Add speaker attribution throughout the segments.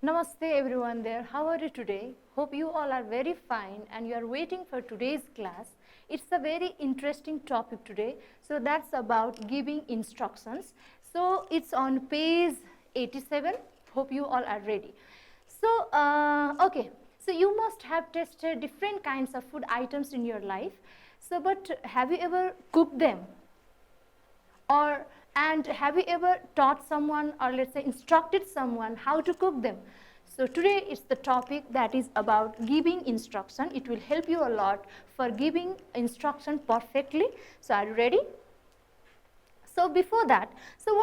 Speaker 1: Namaste everyone there. How are you today? Hope you all are very fine and you are waiting for today's class. It's a very interesting topic today. So that's about giving instructions. So it's on page 87. Hope you all are ready. So okay. So you must have tested different kinds of food items in your life. So but have you ever cooked them? And have you ever taught someone, or let's say instructed someone how to cook them? So today is the topic that is about giving instruction. It will help you a lot for giving instruction perfectly. So are you ready? So before that, so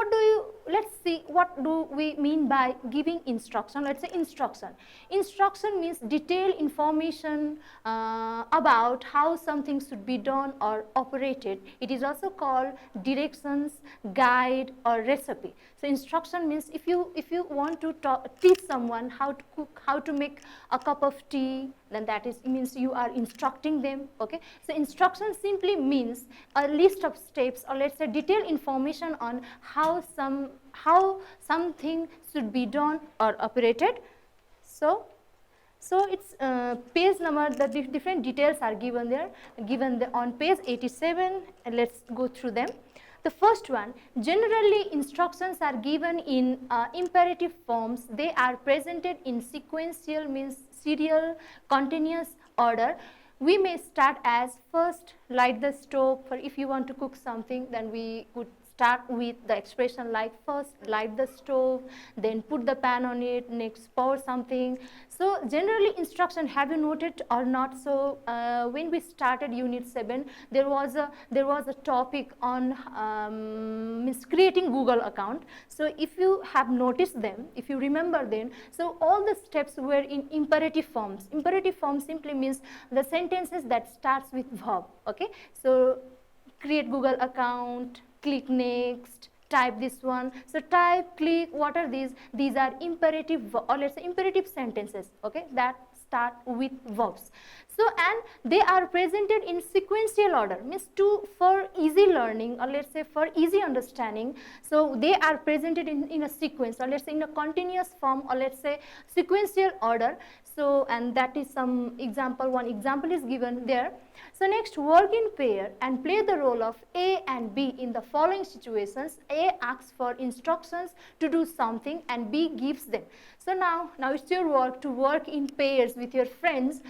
Speaker 1: let's see what do we mean by giving instruction. Let's say instruction. Instruction means detailed information about how something should be done or operated. It is also called directions, guide or recipe. So instruction means if you want to teach someone how to cook, how to make a cup of tea, then that means you are instructing them. Okay, so instruction simply means a list of steps, or let's say detailed information on how something should be done or operated. So it's page number, the different details are given there, on page 87, and let's go through them. The first one, generally instructions are given in imperative forms. They are presented in sequential, means serial, continuous order. We may start as first light the stove. For if you want to cook something, then we could start with the expression like first light the stove, then put the pan on it, next pour something. So generally instruction, have you noted or not? So when we started unit 7, there was a topic on means creating Google account. So if you have noticed them, if you remember them, so all the steps were in imperative forms. Imperative form simply means the sentences that starts with verb. Okay, so create Google account, click next, type this one. So type, click, what are these? These are imperative, or let's say imperative sentences, okay, that start with verbs. So and they are presented in sequential order, means for easy learning, or let's say for easy understanding. So they are presented in a sequence, or let's say in a continuous form, or let's say sequential order. So and that is some example, one example is given there. So next, work in pair and play the role of A and B in the following situations. A asks for instructions to do something and B gives them. So now it's your work to work in pairs with your friends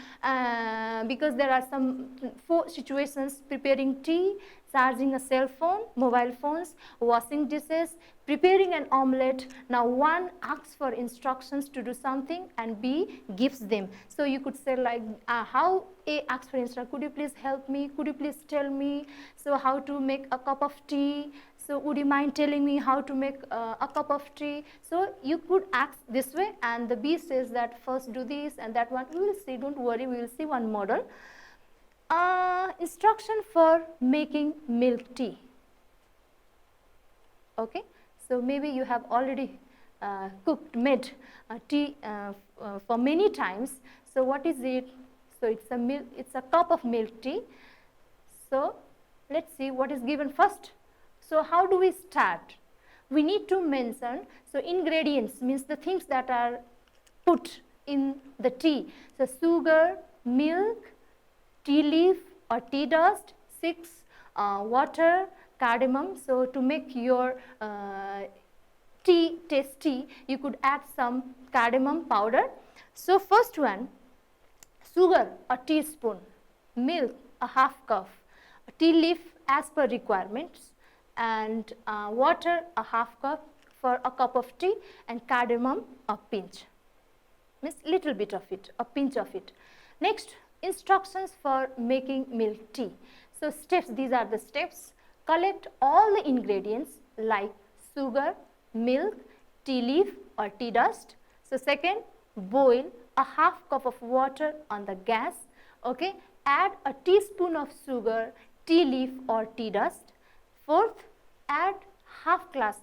Speaker 1: because there are some 4 situations: preparing tea, charging a cell phone, mobile phones, washing dishes, preparing an omelette. Now one asks for instructions to do something and B gives them. So you could say like how A asks for instructions, could you please help me, could you please tell me so how to make a cup of tea, so would you mind telling me how to make a cup of tea. So you could ask this way, and the B says that first do this and that one. We will see, don't worry, we will see one model. Instruction for making milk tea. Okay, so maybe you have already made tea for many times. So what is it? So it's a cup of milk tea. So let's see what is given first. So how do we start? We need to mention, so ingredients means the things that are put in the tea. So sugar, milk, tea leaf or tea dust, 6 water, cardamom. So to make your tea tasty, you could add some cardamom powder. So first one, sugar a teaspoon, milk a half cup, tea leaf as per requirements, and water a half cup for a cup of tea, and cardamom a pinch, means little bit of it, a pinch of it. Next, instructions for making milk tea. So steps, these are the steps. Collect all the ingredients like sugar, milk, tea leaf or tea dust. So second, boil a half cup of water on the gas. Okay, add a teaspoon of sugar, tea leaf or tea dust. Fourth, add half glass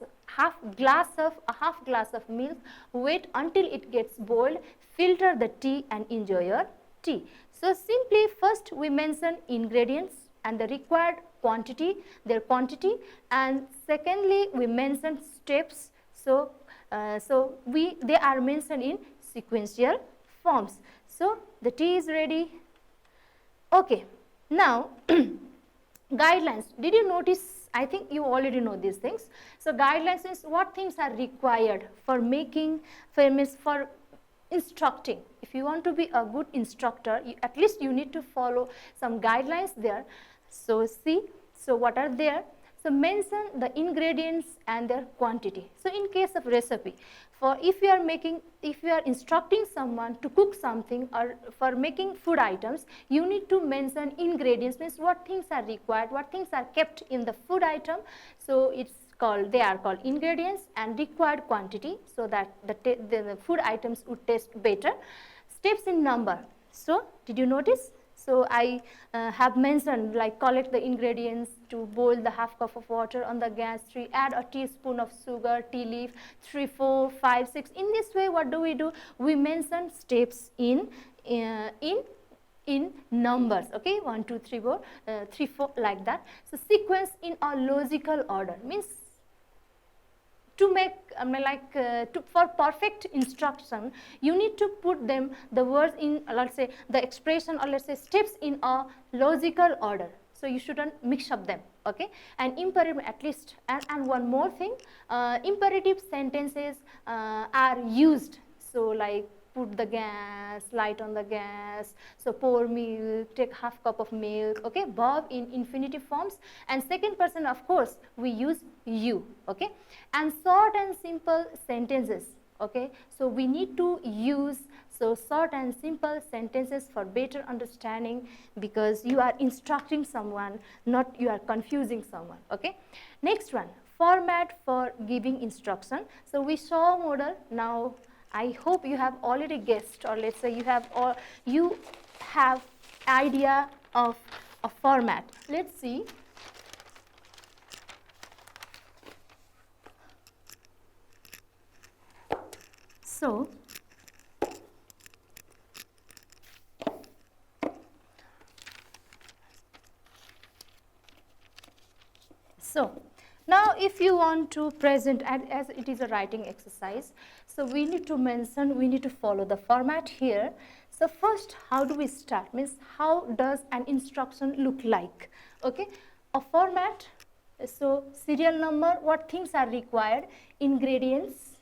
Speaker 1: of milk. Wait until it gets boiled. Filter the tea and enjoy your tea. So simply first we mention ingredients and the required quantity, their quantity, and secondly we mention steps. So they are mentioned in sequential forms. So the tea is ready. Okay, now guidelines. Did you notice? I think you already know these things. So guidelines is what things are required for making, for instructing. If you want to be a good instructor, at least you need to follow some guidelines there. So see, so what are there? So mention the ingredients and their quantity. So in case of recipe, for if you are instructing someone to cook something or for making food items, you need to mention ingredients, means what things are required, what things are kept in the food item. So they are called ingredients, and required quantity, so that the food items would taste better. Steps in number. So did you notice? So I have mentioned, like, collect the ingredients, to boil the half cup of water on the gas, 3 add a teaspoon of sugar, tea leaf, 3, 4, 5, 6. In this way, what do? We mention steps in numbers. Okay, 1, 2, 3, 4, 3, 4, like that. So sequence in a logical order, means to make for perfect instruction, you need to put the words in, let's say, the expression, or let's say steps in a logical order. So you shouldn't mix up them. Okay, and imperative at least, and one more thing, imperative sentences are used. So like, put the gas, light on the gas, so pour milk, take half cup of milk. Okay, verb in infinitive forms, and second person, of course, we use you. Okay, and short and simple sentences. Okay, so we need to use short and simple sentences for better understanding, because you are instructing someone, not you are confusing someone. Okay, next one, format for giving instruction. So we saw model. Now I hope you have already guessed, or let's say you have idea of a format. Let's see. So now if you want to present, as it is a writing exercise, so we need to follow the format here. So first, how do we start? Means, how does an instruction look like? Okay, a format. So serial number, what things are required, ingredients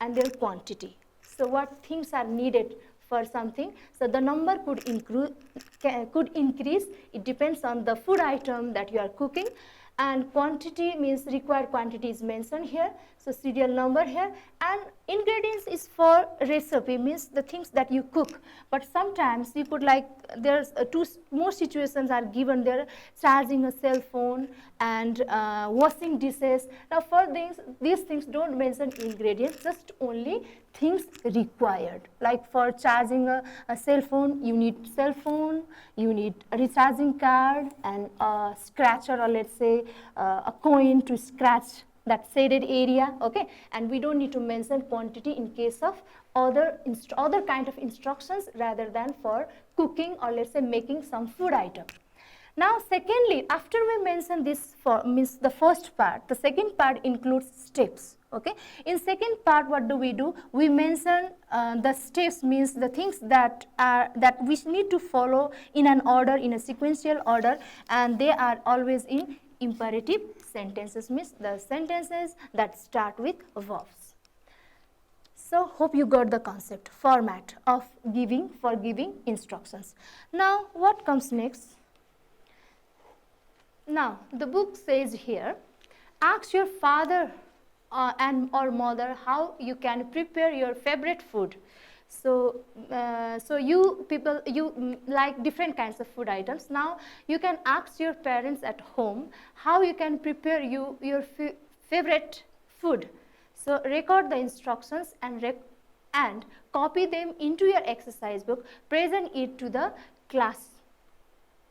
Speaker 1: and their quantity. So what things are needed for something. So the number could increase. It depends on the food item that you are cooking. And quantity means required quantity is mentioned here. So serial number here, and ingredients is for recipe, means the things that you cook. But sometimes you could, like, there's two more situations are given there: charging a cell phone and washing dishes. Now for these things don't mention ingredients, just only things required. Like for charging a cell phone, you need cell phone, you need a recharging card, and a scratcher, or let's say a coin to scratch that shaded area. Okay, and we don't need to mention quantity in case of other kind of instructions rather than for cooking, or let's say making some food item. Now secondly, after we mention this means the first part, the second part includes steps. Okay, in second part, what do? We mention the steps, means the things that we need to follow in an order, in a sequential order, and they are always in imperative sentences, means the sentences that start with verbs. So hope you got the concept, format of giving instructions. Now what comes next? Now the book says here, ask your father and or mother how you can prepare your favorite food. So you people, like different kinds of food items. Now you can ask your parents at home how you can prepare your favorite food. So record the instructions and copy them into your exercise book, present it to the class.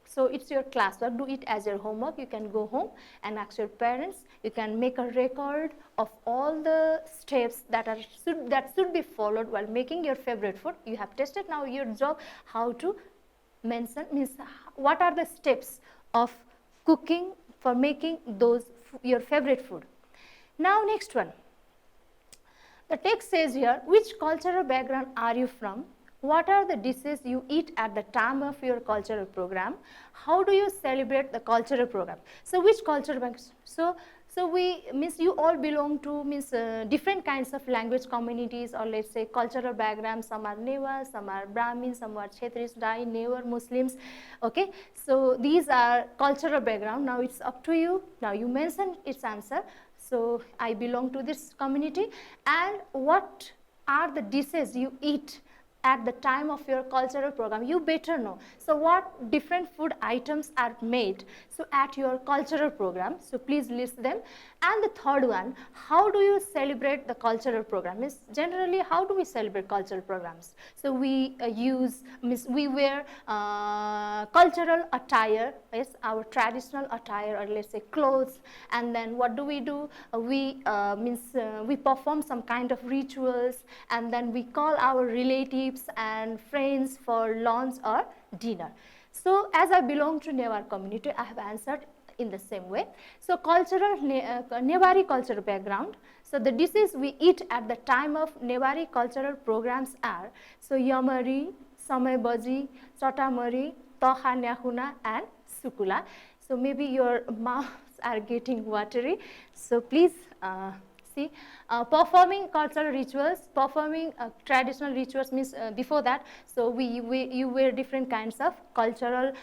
Speaker 1: So it's your classwork, do it as your homework. You can go home and ask your parents. You can make a record of all the steps that should be followed while making your favorite food. You have tested, now your job how to mention, means what are the steps of cooking for making your favorite food. Now next one, The text says here, which cultural background are you from? What are the dishes you eat at the time of your cultural program? How do you celebrate the cultural program? So which cultural background? So we means you all belong to means different kinds of language communities, or let's say cultural backgrounds. Some are Neva, some are Brahmins, some are Kshetris, Dai, Newer, Muslims. Okay, so these are cultural background. Now it's up to you. Now you mentioned its answer. So I belong to this community, and what are the dishes you eat at the time of your cultural program? You better know. So what different food items are made so at your cultural program? So please list them. And the third one, how do you celebrate the cultural program? Is generally how do we celebrate cultural programs? So we we wear cultural attire, yes, our traditional attire, or let's say clothes, and then what do? We perform some kind of rituals, and then we call our relatives and friends for lunch or dinner. So as I belong to Newar community, I have answered in the same way. So cultural Newari cultural background. So the dishes we eat at the time of Newari cultural programs are, so yamari, samay baji, chatamari, toha nyahuna and sukula. So maybe your mouths are getting watery. So please see, performing cultural rituals, performing traditional rituals means before that, so you wear different kinds of cultural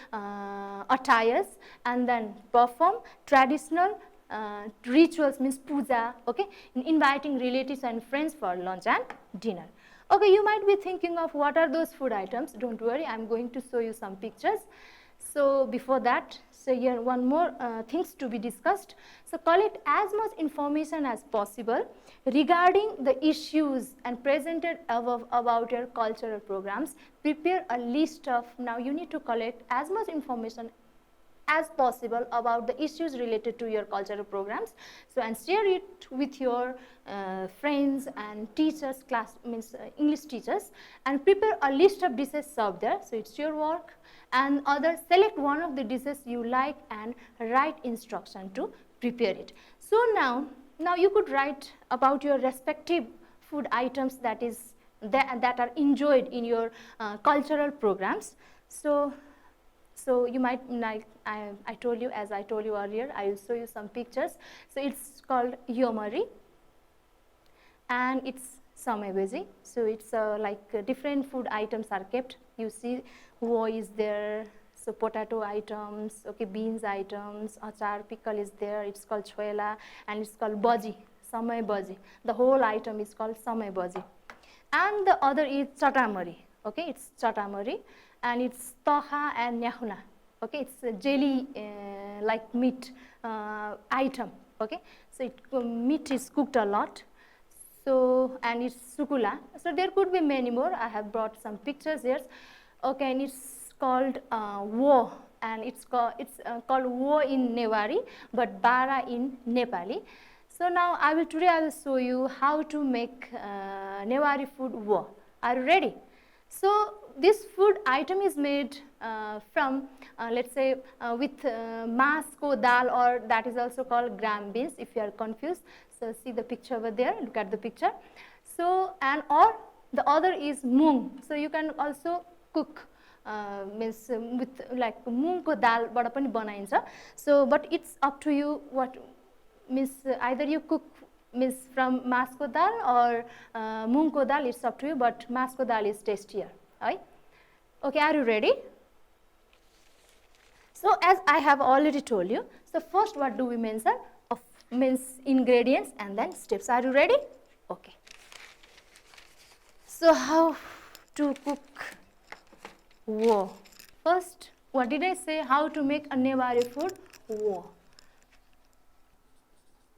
Speaker 1: attires, and then perform traditional rituals means puja, okay, inviting relatives and friends for lunch and dinner. Okay, you might be thinking of what are those food items. Don't worry, I am going to show you some pictures. So before that, so here one more things to be discussed. So collect as much information as possible regarding the issues and presented above about your cultural programs. Prepare a list of, now you need to collect as much information as possible about the issues related to your cultural programs. So and share it with your friends and teachers, class means English teachers, and prepare a list of dishes served there. So it's your work. And others, select one of the dishes you like and write instruction to prepare it. So now you could write about your respective food items that are enjoyed in your cultural programs. So you might, like I told you, as I told you earlier, I will show you some pictures. So it's called yomari and it's samebezi. So it's like different food items are kept. You see wo is there, so potato items, okay, beans items, achar, pickle is there, it's called choela, and it's called baji, samay baji. The whole item is called samay baji. And the other is chatamari, okay, it's chatamari, and it's toha and nyahuna, okay, it's a jelly like meat item, okay. So meat is cooked a lot. So and it's sukula. So there could be many more. I have brought some pictures here, okay, and it's called wo, and it's called wo in Newari, but bara in Nepali. So now today I will show you how to make Newari food wo. Are you ready? So this food item is made from let's say with mas ko dal, or that is also called gram beans if you are confused. So see the picture over there, look at the picture. So and or the other is moong. So you can also cook means with like moong ko dal bada pani banaincha. So but it's up to you what means either you cook means from mas ko dal or moong ko dal, it's up to you, but mas ko dal is tastier, right? Okay, are you ready? So as I have already told you, so first what do we mention? Of means ingredients and then steps. Are you ready? Okay. So how to cook wo? First, what did I say? How to make a Newari food? Wo.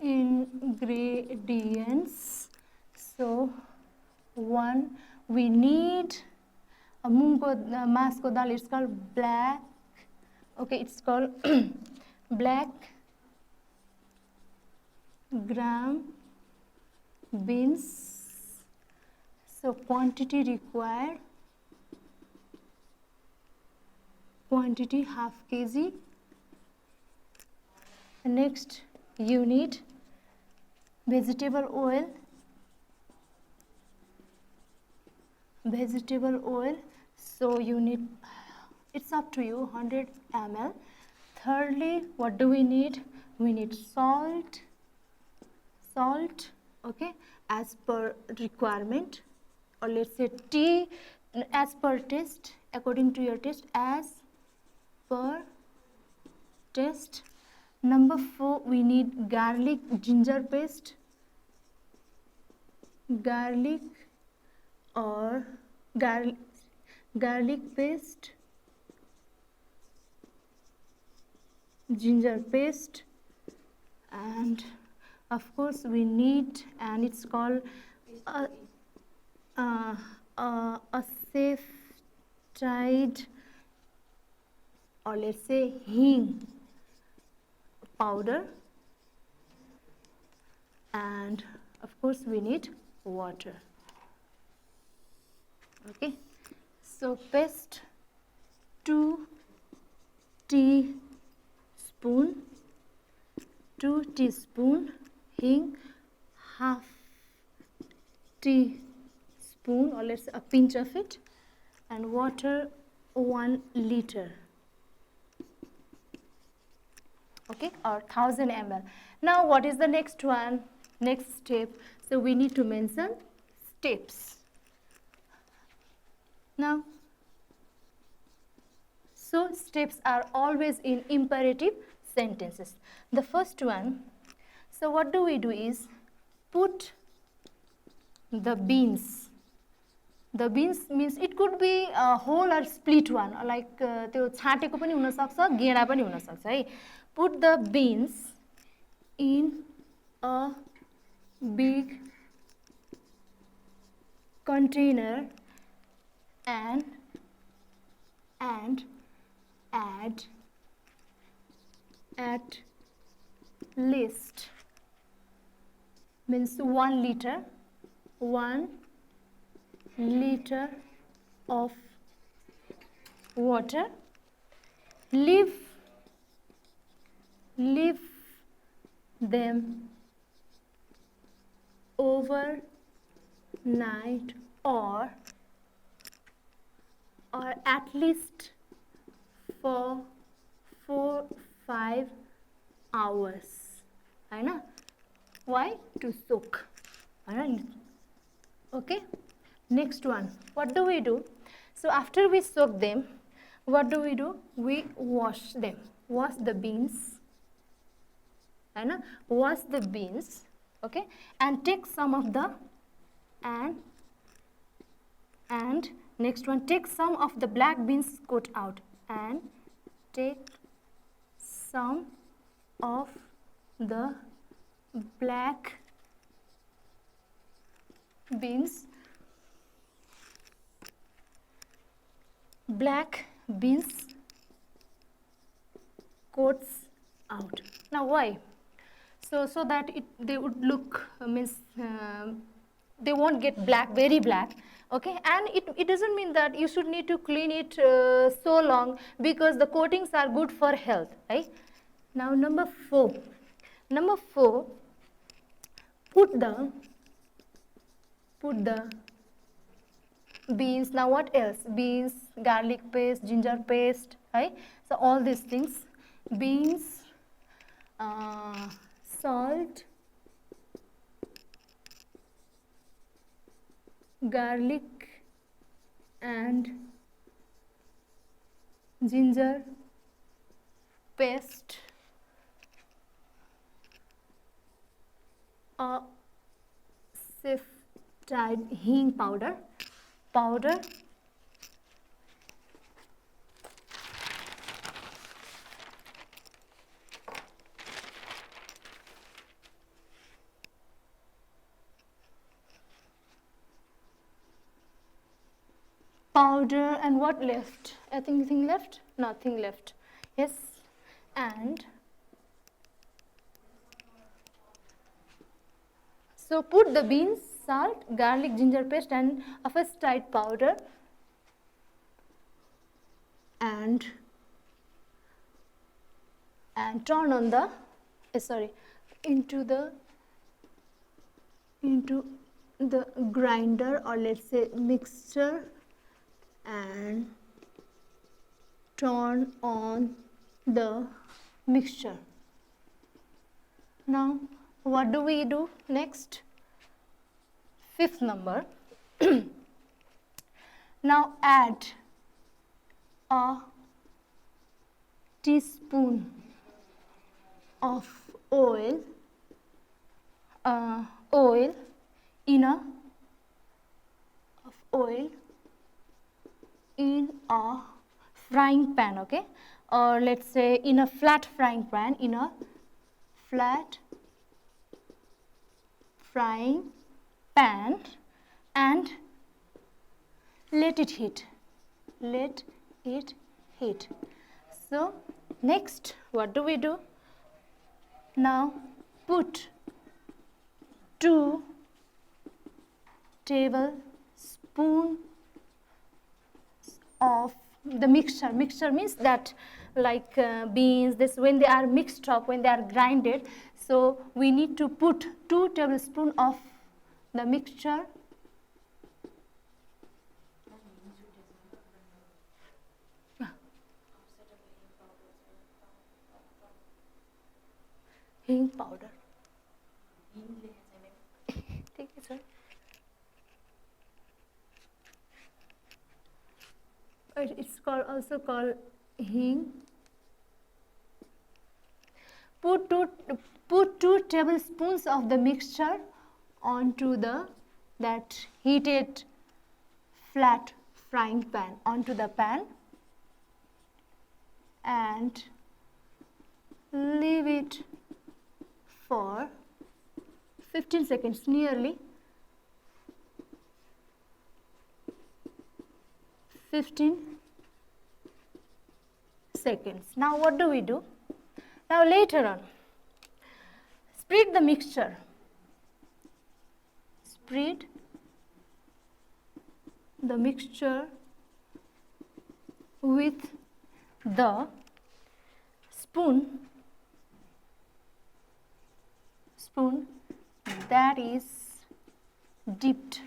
Speaker 1: Ingredients. So one, we need a mas ko dal, it's called black, okay, it's called black gram beans. So quantity required, quantity half kg. Next you need vegetable oil, vegetable oil, so you need, it's up to you, 100 ml. Thirdly, what do we need? We need salt, okay, as per requirement, or let's say tea as per taste, according to your taste, as per taste. Number 4, we need garlic ginger paste, garlic or garlic paste, ginger paste, and of course we need, and it's called a safe tide, or let's say hing powder, and of course we need water. Okay, so paste 2 teaspoon hing, half teaspoon, or let's say a pinch of it, and water 1 liter. Okay, or 1000 ml. Now what is the next one, next step? So we need to mention steps. Now, so steps are always in imperative sentences. The first one, so what do we do is put the beans. The beans means it could be a whole or split one, like त्यो छाटेको पनि हुन सक्छ, गेडा पनि हुन सक्छ है. Put the beans in a big container and add at least, means 1 liter of water. Leave them overnight, or at least for 4-5 hours. Hahn? Why? To soak. Okay. Next one. What do we do? So after we soak them, what do? We wash them. Wash the beans. Hahn? Wash the beans. Okay. And take some of the and next one, take some of the black beans cut out, and take some of the black beans coats out. Now why? So that they would look, they won't get black, very black. Okay, and it doesn't mean that you should need to clean it so long, because the coatings are good for health, right? Now number 4, put the beans. Now what else? Beans, garlic paste, ginger paste, right? So all these things, beans, salt, garlic and ginger paste, a safe-type hing powder, and what left? Anything left? Nothing left. Yes, and so put the beans, salt, garlic, ginger paste, and a first-type powder, and turn on the the grinder, or let's say mixture, and turn on the mixture. Now what do we do next? Fifth number. Now add a teaspoon of oil in a frying pan, okay, or let's say in a flat frying pan, and let it heat. So next what do we do? Now put 2 tablespoons of the mixture. Mixture means that like beans, this when they are mixed up, when they are grinded, so we need to put 2 tablespoons of the mixture. Hing powder. Take it, sir. It's also called hing. Put 2 tablespoons of the mixture onto that heated flat frying pan, onto the pan, and leave it for 15 seconds, nearly 15 seconds. Now what do we do? Now later on, spread the mixture. Spread the mixture with the spoon that is dipped,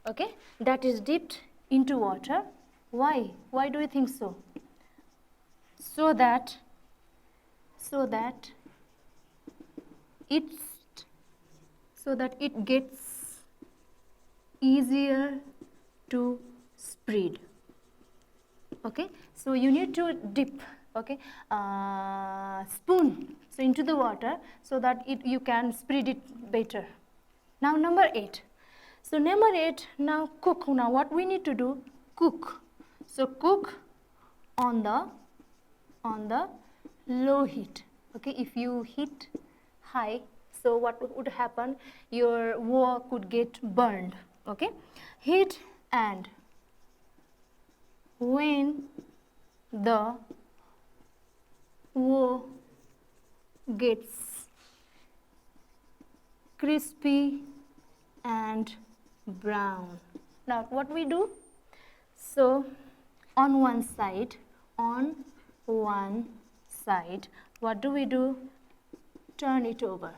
Speaker 1: okay, that is dipped into water. Why do you think so? So that it gets easier to spread, okay. So you need to dip, okay, spoon into the water so that you can spread it better. Now number 8. So number 8, now cook. Now what we need to do? Cook. So cook on the low heat, okay. If you heat high, so what would happen? Your wok could get burned, okay. Heat, and when the wok gets crispy and brown. Now what we do? So on one side, what do we do? Turn it over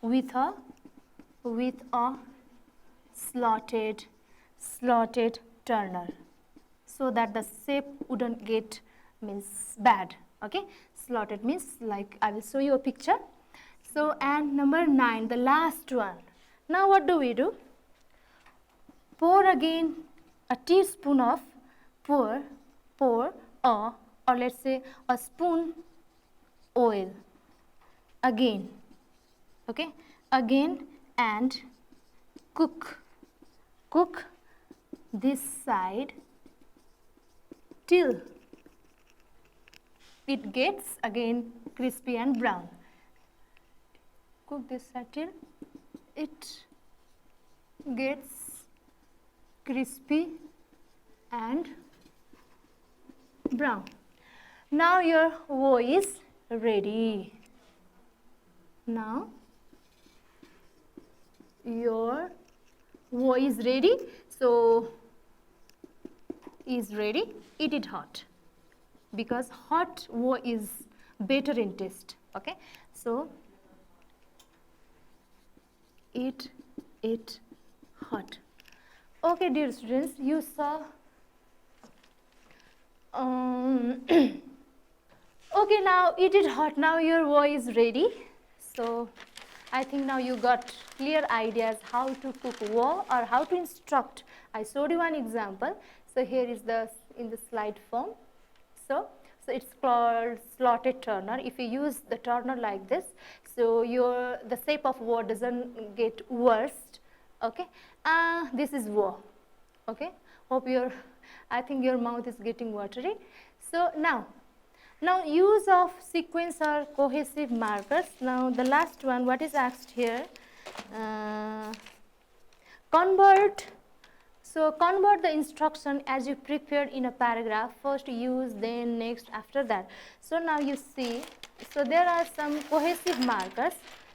Speaker 1: with a slotted turner, so that the shape wouldn't get bad, okay. Slotted means, like I will show you a picture. So and number 9, the last one. Now what do we do? Pour again a teaspoon of or let's say a spoon oil again, okay, and cook this side till it gets again crispy and brown. Cook this side till it gets crispy and brown. Now your wok is ready. Now your wok is ready. So is ready. Eat it hot, because hot wok is better in taste. Okay, so eat it hot. Okay, dear students, you saw okay, now eat it hot. Now your voice is ready. So I think now you got clear ideas how to cook war or how to instruct. I showed you one example. So here is the in the slide form. So it's called slotted turner. If you use the turner like this, so your the shape of war doesn't get worse. Okay, this is war. Okay, hope your I think your mouth is getting watery. So now use of sequence or cohesive markers. Now the last one, what is asked here? Convert. So convert the instruction as you prepared in a paragraph. First use, then next, after that. So now you see, so there are some cohesive markers.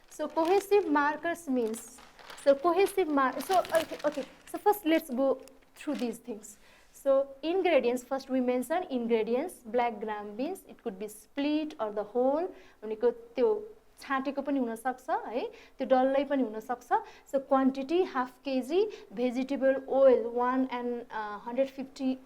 Speaker 1: So cohesive markers means, so cohesive okay. So first let's go through these things. So ingredients, first we mention ingredients, black gram beans, it could be split or the whole, भनेको त्यो छाटेको पनि हुन सक्छ है, त्यो डल्लै पनि हुन सक्छ. So quantity half kg, vegetable oil 150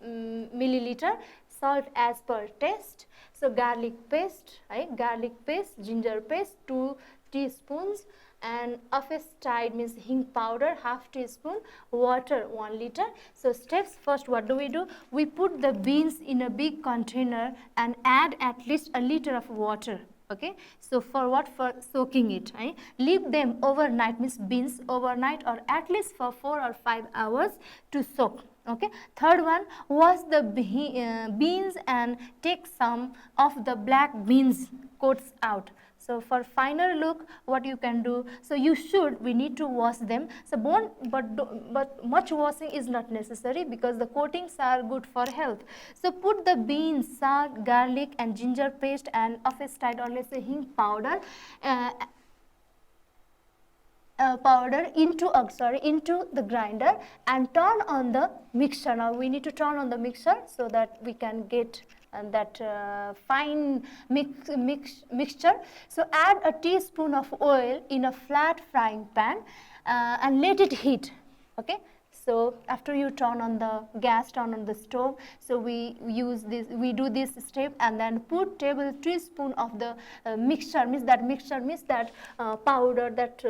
Speaker 1: milliliter, salt as per taste. So garlic paste, right? Garlic paste, ginger paste 2 teaspoons, and Afestide means hing powder half teaspoon, water 1 liter. So steps, first what do? We put the beans in a big container and add at least a liter of water. Okay, so for what? For soaking it, right? Leave them overnight, means beans overnight or at least for 4 or 5 hours to soak. Okay, third one, wash the beans and take some of the black beans coats out. So for finer look, what you can do, so we need to wash them. So but much washing is not necessary because the coatings are good for health. So put the beans, salt, garlic and ginger paste and Afestide or let's say hing powder into the grinder and turn on the mixture. Now we need to turn on the mixture so that we can get that fine mixture. So add a teaspoon of oil in a flat frying pan and let it heat. Okay, so after you turn on the gas, turn on the stove, so we do this step and then put tablespoon of the mixture means that powder, that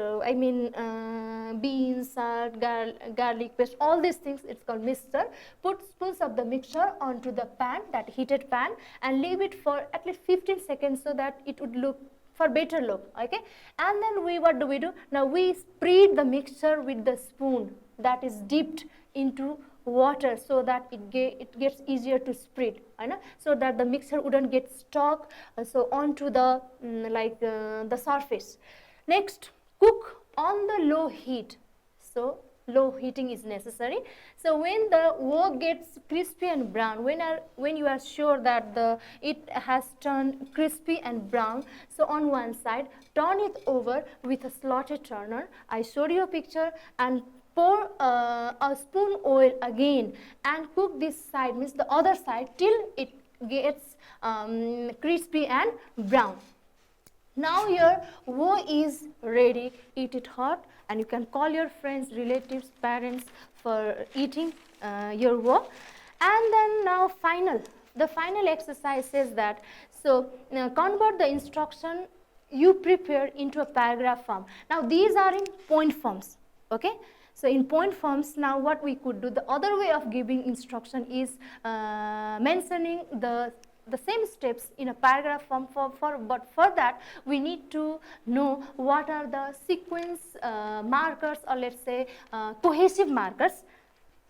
Speaker 1: beans, salt, garlic paste, all these things, it's called mixture. Put spoons of the mixture onto the pan, that heated pan, and leave it for at least 15 seconds so that it would look for better look. Okay, and then what do? Now we spread the mixture with the spoon that is dipped into water so that it gets easier to spread, so that the mixture wouldn't get stuck so onto the the surface. Next, cook on the low heat. So low heating is necessary. So when the wok gets crispy and brown, when you are sure that it has turned crispy and brown, so on one side, turn it over with a slotted turner. I showed you a picture, and pour a spoon oil again and cook this side, means the other side, till it gets crispy and brown. Now your wo is ready. Eat it hot, and you can call your friends, relatives, parents for eating your wo. And then now the final exercise says that, so convert the instruction you prepare into a paragraph form. Now these are in point forms. Okay, so in point forms, now what we could do, the other way of giving instruction is mentioning the same steps in a paragraph form, but for that we need to know what are the sequence markers, or let's say cohesive markers.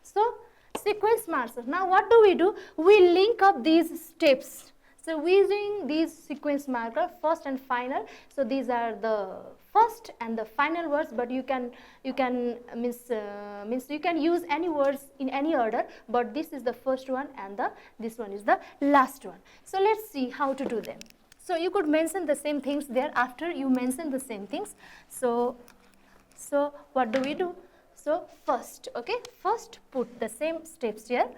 Speaker 1: So sequence markers, now what do? We link up these steps. So using these sequence marker, first and final, so these are the first and the final words, but you can means you can use any words in any order, but this is the first one and this one is the last one. So let's see how to do them. So you could mention the same things there after you mention the same things. So what do? So first, okay, first put the same steps here.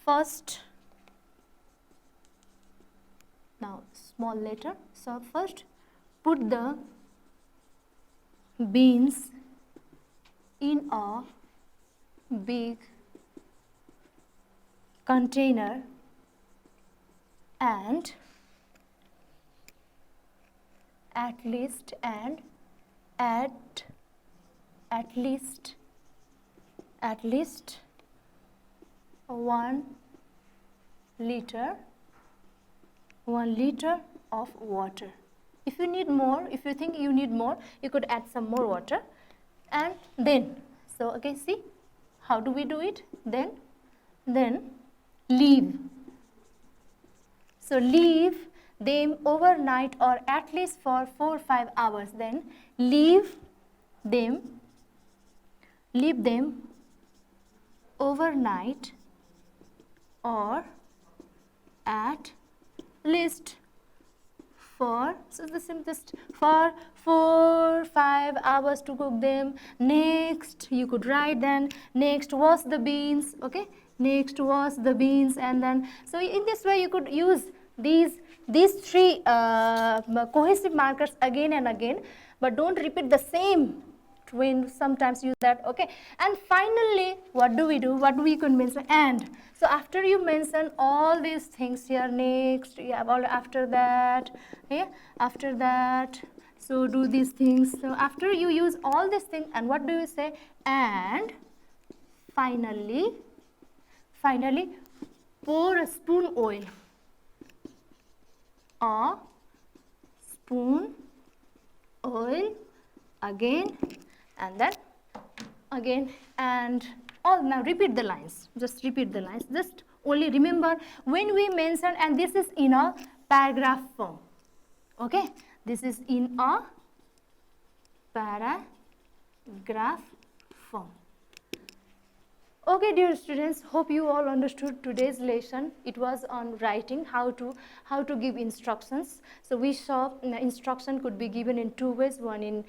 Speaker 1: First Now small letter. So first put the beans in a big container and at least 1 liter of water. If you need more, if you think you need more, you could add some more water. And then, so okay, see how do we do it? Then leave. So leave them overnight or at least for 4 or 5 hours. Then leave them overnight or at least for, so the simplest, for 4 5 hours to cook them. Next you could write, then next wash the beans. Okay, next wash the beans. And then so in this way you could use these 3 cohesive markers again and again, but don't repeat the same when sometimes use that. Okay, and finally what do we do? What do we can mention? And so after you mention all these things here, next you have all, after that, yeah, after that, so do these things. So after you use all these things, and what do you say? And finally pour a spoon oil again, and then again, and all. Now repeat the lines, just repeat the lines. Just only remember when we mention, and this is in a paragraph form. Okay, this is in a paragraph form. Okay, dear students, hope you all understood today's lesson. It was on writing, how to give instructions. So we saw instruction could be given in 2 ways, one in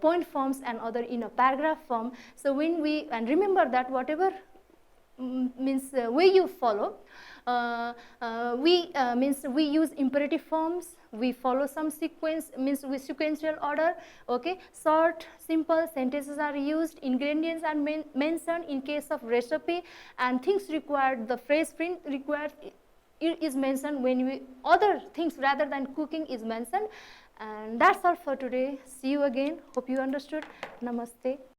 Speaker 1: point forms and other in a paragraph form. So when we, and remember that whatever means way you follow, we use imperative forms, we follow some sequence, means with sequential order. Okay, short simple sentences are used, ingredients are mentioned in case of recipe, and things required, the phrase print required is mentioned when we, other things rather than cooking is mentioned. And that's all for today. See you again. Hope you understood. Namaste.